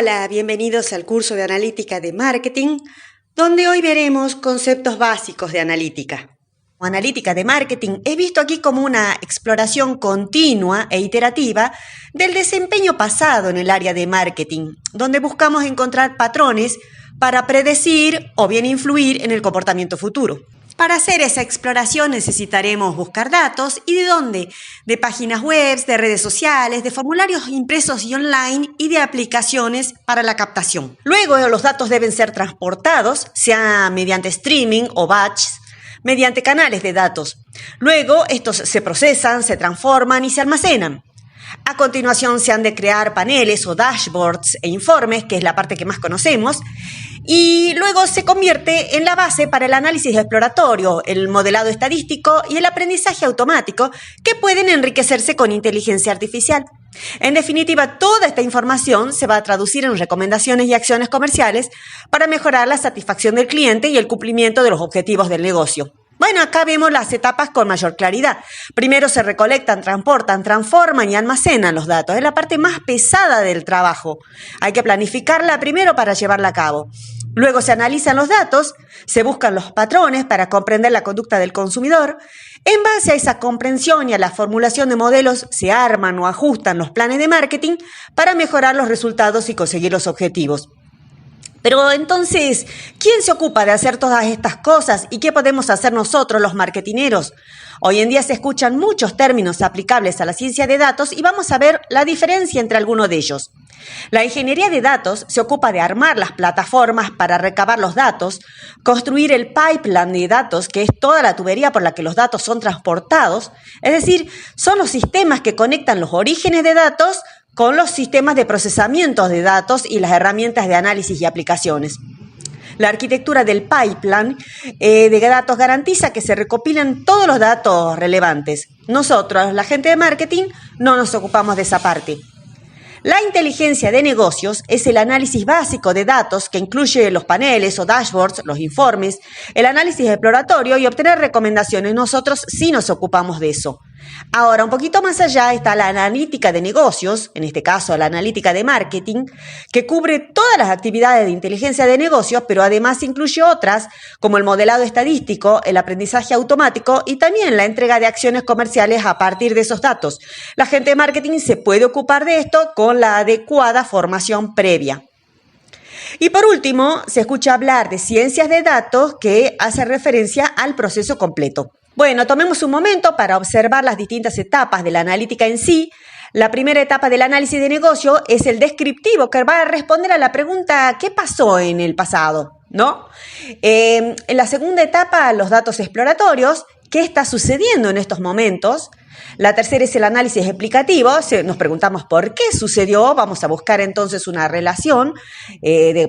Hola, bienvenidos al curso de Analítica de Marketing, donde hoy veremos conceptos básicos de analítica. Analítica de Marketing es visto aquí como una exploración continua e iterativa del desempeño pasado en el área de marketing, donde buscamos encontrar patrones para predecir o bien influir en el comportamiento futuro. Para hacer esa exploración necesitaremos buscar datos. ¿Y de dónde? De páginas web, de redes sociales, de formularios impresos y online y de aplicaciones para la captación. Luego los datos deben ser transportados, sea mediante streaming o batch, mediante canales de datos. Luego estos se procesan, se transforman y se almacenan. A continuación se han de crear paneles o dashboards e informes, que es la parte que más conocemos, y luego se convierte en la base para el análisis exploratorio, el modelado estadístico y el aprendizaje automático, que pueden enriquecerse con inteligencia artificial. En definitiva, toda esta información se va a traducir en recomendaciones y acciones comerciales para mejorar la satisfacción del cliente y el cumplimiento de los objetivos del negocio. Bueno, acá vemos las etapas con mayor claridad. Primero se recolectan, transportan, transforman y almacenan los datos. Es la parte más pesada del trabajo. Hay que planificarla primero para llevarla a cabo. Luego se analizan los datos, se buscan los patrones para comprender la conducta del consumidor. En base a esa comprensión y a la formulación de modelos, se arman o ajustan los planes de marketing para mejorar los resultados y conseguir los objetivos. Pero entonces, ¿quién se ocupa de hacer todas estas cosas y qué podemos hacer nosotros los marketineros? Hoy en día se escuchan muchos términos aplicables a la ciencia de datos y vamos a ver la diferencia entre algunos de ellos. La ingeniería de datos se ocupa de armar las plataformas para recabar los datos, construir el pipeline de datos, que es toda la tubería por la que los datos son transportados, es decir, son los sistemas que conectan los orígenes de datos con los sistemas de procesamiento de datos y las herramientas de análisis y aplicaciones. La arquitectura del pipeline de datos garantiza que se recopilan todos los datos relevantes. Nosotros, la gente de marketing, no nos ocupamos de esa parte. La inteligencia de negocios es el análisis básico de datos que incluye los paneles o dashboards, los informes, el análisis exploratorio y obtener recomendaciones. Nosotros sí nos ocupamos de eso. Ahora, un poquito más allá está la analítica de negocios, en este caso la analítica de marketing, que cubre todas las actividades de inteligencia de negocios, pero además incluye otras como el modelado estadístico, el aprendizaje automático y también la entrega de acciones comerciales a partir de esos datos. La gente de marketing se puede ocupar de esto con la adecuada formación previa. Y por último, se escucha hablar de ciencias de datos que hace referencia al proceso completo. Bueno, tomemos un momento para observar las distintas etapas de la analítica en sí. La primera etapa del análisis de negocio es el descriptivo, que va a responder a la pregunta ¿qué pasó en el pasado? ¿No? En la segunda etapa, los datos exploratorios, ¿qué está sucediendo en estos momentos? La tercera es el análisis explicativo, nos preguntamos por qué sucedió, vamos a buscar entonces una relación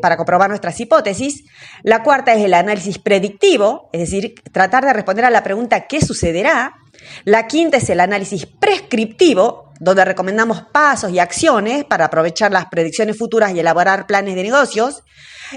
para comprobar nuestras hipótesis. La cuarta es el análisis predictivo, es decir, tratar de responder a la pregunta ¿qué sucederá? La quinta es el análisis prescriptivo, donde recomendamos pasos y acciones para aprovechar las predicciones futuras y elaborar planes de negocios.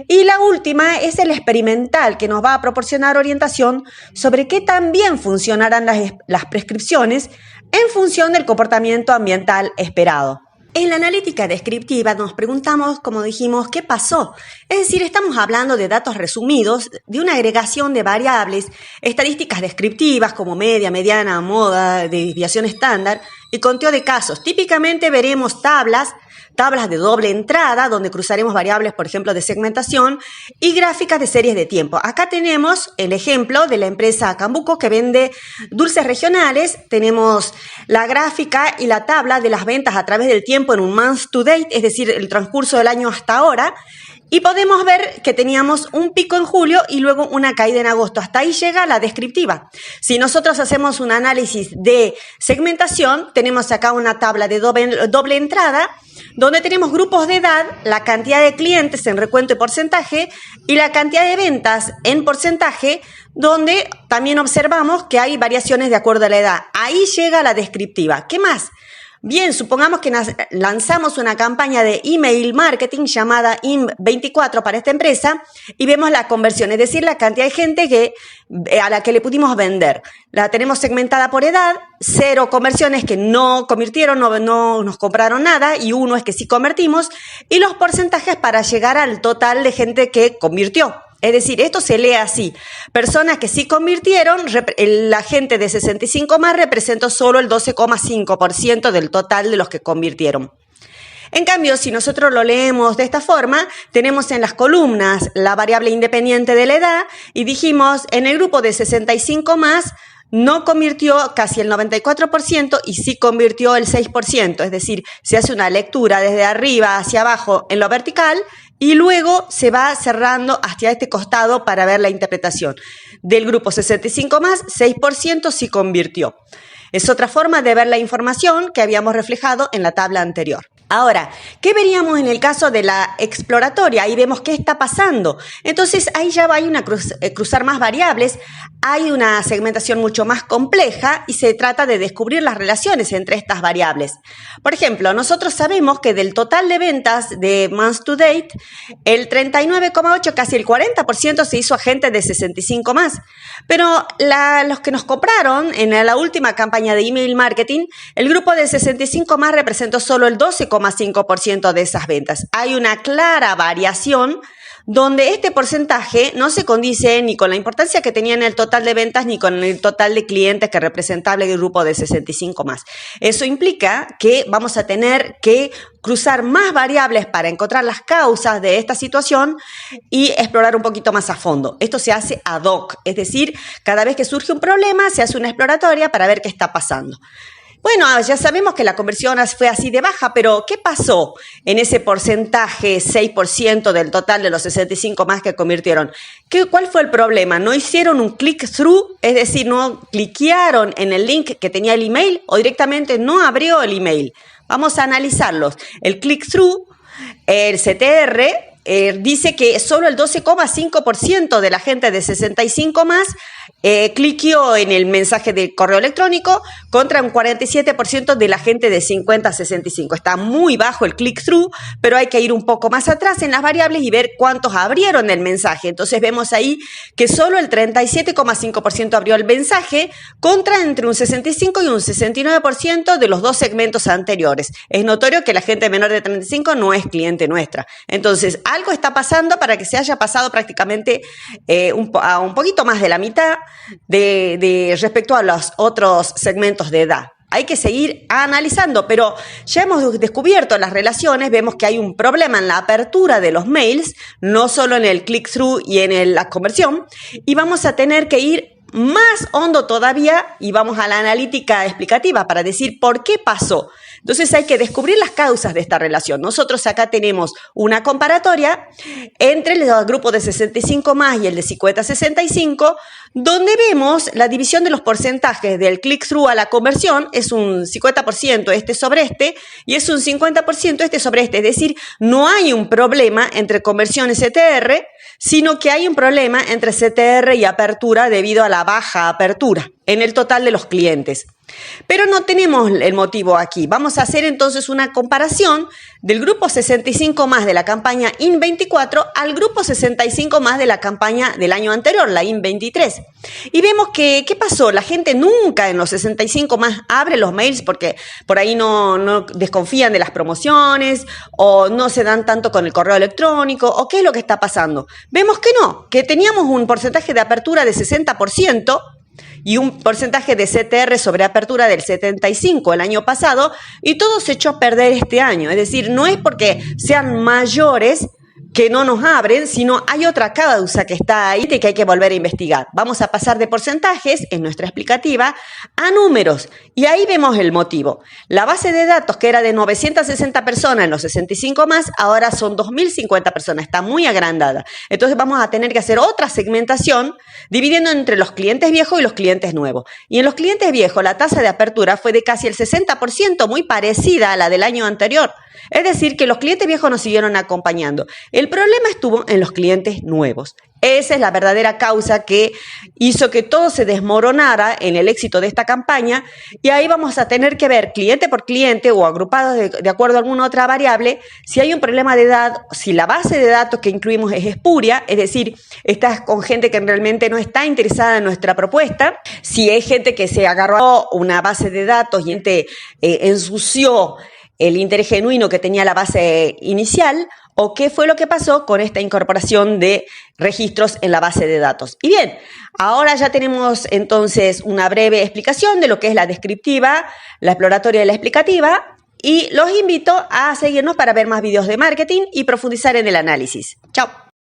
Y la última es el experimental, que nos va a proporcionar orientación sobre qué tan bien funcionarán las prescripciones en función del comportamiento ambiental esperado. En la analítica descriptiva nos preguntamos, como dijimos, ¿qué pasó? Es decir, estamos hablando de datos resumidos, de una agregación de variables, estadísticas descriptivas como media, mediana, moda, desviación estándar y conteo de casos. Típicamente veremos tablas de doble entrada, donde cruzaremos variables, por ejemplo, de segmentación, y gráficas de series de tiempo. Acá tenemos el ejemplo de la empresa Cambuco, que vende dulces regionales. Tenemos la gráfica y la tabla de las ventas a través del tiempo en un month to date, es decir, el transcurso del año hasta ahora. Y podemos ver que teníamos un pico en julio y luego una caída en agosto. Hasta ahí llega la descriptiva. Si nosotros hacemos un análisis de segmentación, tenemos acá una tabla de doble entrada, donde tenemos grupos de edad, la cantidad de clientes en recuento y porcentaje y la cantidad de ventas en porcentaje, donde también observamos que hay variaciones de acuerdo a la edad. Ahí llega la descriptiva. ¿Qué más? Bien, supongamos que lanzamos una campaña de email marketing llamada IM24 para esta empresa y vemos la conversión, es decir, la cantidad de gente a la que le pudimos vender. La tenemos segmentada por edad, 0 conversiones que no convirtieron, no nos compraron nada y 1 es que sí convertimos y los porcentajes para llegar al total de gente que convirtió. Es decir, esto se lee así. Personas que sí convirtieron, la gente de 65 más representó solo el 12,5% del total de los que convirtieron. En cambio, si nosotros lo leemos de esta forma, tenemos en las columnas la variable independiente de la edad y dijimos en el grupo de 65 más no convirtió casi el 94% y sí convirtió el 6%. Es decir, se hace una lectura desde arriba hacia abajo en lo vertical y luego se va cerrando hacia este costado para ver la interpretación. Del grupo 65 más, 6% sí convirtió. Es otra forma de ver la información que habíamos reflejado en la tabla anterior. Ahora, ¿qué veríamos en el caso de la exploratoria? Ahí vemos qué está pasando. Entonces, ahí ya hay una cruzar más variables, hay una segmentación mucho más compleja y se trata de descubrir las relaciones entre estas variables. Por ejemplo, nosotros sabemos que del total de ventas de month to date, el 39,8, casi el 40% se hizo a gente de 65 más. Pero los que nos compraron en la última campaña de email marketing, el grupo de 65 más representó solo el 12,5% de esas ventas. Hay una clara variación donde este porcentaje no se condice ni con la importancia que tenía en el total de ventas ni con el total de clientes que representaba el grupo de 65 más. Eso implica que vamos a tener que cruzar más variables para encontrar las causas de esta situación y explorar un poquito más a fondo. Esto se hace ad hoc, es decir, cada vez que surge un problema se hace una exploratoria para ver qué está pasando. Bueno, ya sabemos que la conversión fue así de baja, pero ¿qué pasó en ese porcentaje, 6% del total de los 65 más que convirtieron? ¿Cuál fue el problema? ¿No hicieron un click-through? Es decir, ¿no cliquearon en el link que tenía el email o directamente no abrió el email? Vamos a analizarlos. El click-through, el CTR, dice que solo el 12,5% de la gente de 65 más cliqueó en el mensaje de correo electrónico contra un 47% de la gente de 50 a 65. Está muy bajo el click-through, pero hay que ir un poco más atrás en las variables y ver cuántos abrieron el mensaje. Entonces vemos ahí que solo el 37,5% abrió el mensaje contra entre un 65 y un 69% de los dos segmentos anteriores. Es notorio que la gente menor de 35 no es cliente nuestra. Entonces, algo está pasando para que se haya pasado prácticamente a un poquito más de la mitad respecto a los otros segmentos de edad. Hay que seguir analizando, pero ya hemos descubierto las relaciones, vemos que hay un problema en la apertura de los mails, no solo en el click-through y en la conversión, y vamos a tener que ir más hondo todavía y vamos a la analítica explicativa para decir por qué pasó. Entonces hay que descubrir las causas de esta relación. Nosotros acá tenemos una comparatoria entre el grupo de 65 más y el de 50 a 65, donde vemos la división de los porcentajes del click-through a la conversión, es un 50% este sobre este y es un 50% este sobre este. Es decir, no hay un problema entre conversión y CTR, sino que hay un problema entre CTR y apertura debido a la baja apertura en el total de los clientes. Pero no tenemos el motivo aquí. Vamos a hacer entonces una comparación del grupo 65 más de la campaña IN24 al grupo 65 más de la campaña del año anterior, la IN23. Y vemos que, ¿qué pasó? La gente nunca en los 65 más abre los mails porque por ahí no desconfían de las promociones o no se dan tanto con el correo electrónico o qué es lo que está pasando. Vemos que no, que teníamos un porcentaje de apertura de 60%, y un porcentaje de CTR sobre apertura del 75% el año pasado, y todo se echó a perder este año. Es decir, no es porque sean mayores que no nos abren, sino hay otra causa que está ahí que hay que volver a investigar. Vamos a pasar de porcentajes en nuestra explicativa a números y ahí vemos el motivo. La base de datos que era de 960 personas en los 65 más, ahora son 2.050 personas, está muy agrandada. Entonces vamos a tener que hacer otra segmentación dividiendo entre los clientes viejos y los clientes nuevos. Y en los clientes viejos la tasa de apertura fue de casi el 60%, muy parecida a la del año anterior. Es decir, que los clientes viejos nos siguieron acompañando. El problema estuvo en los clientes nuevos. Esa es la verdadera causa que hizo que todo se desmoronara en el éxito de esta campaña, y ahí vamos a tener que ver cliente por cliente o agrupados de acuerdo a alguna otra variable si hay un problema de edad, si la base de datos que incluimos es espuria, es decir, estás con gente que realmente no está interesada en nuestra propuesta, si es gente que se agarró una base de datos y ensució el interés genuino que tenía la base inicial, o qué fue lo que pasó con esta incorporación de registros en la base de datos. Y bien, ahora ya tenemos entonces una breve explicación de lo que es la descriptiva, la exploratoria y la explicativa, y los invito a seguirnos para ver más videos de marketing y profundizar en el análisis. Chao.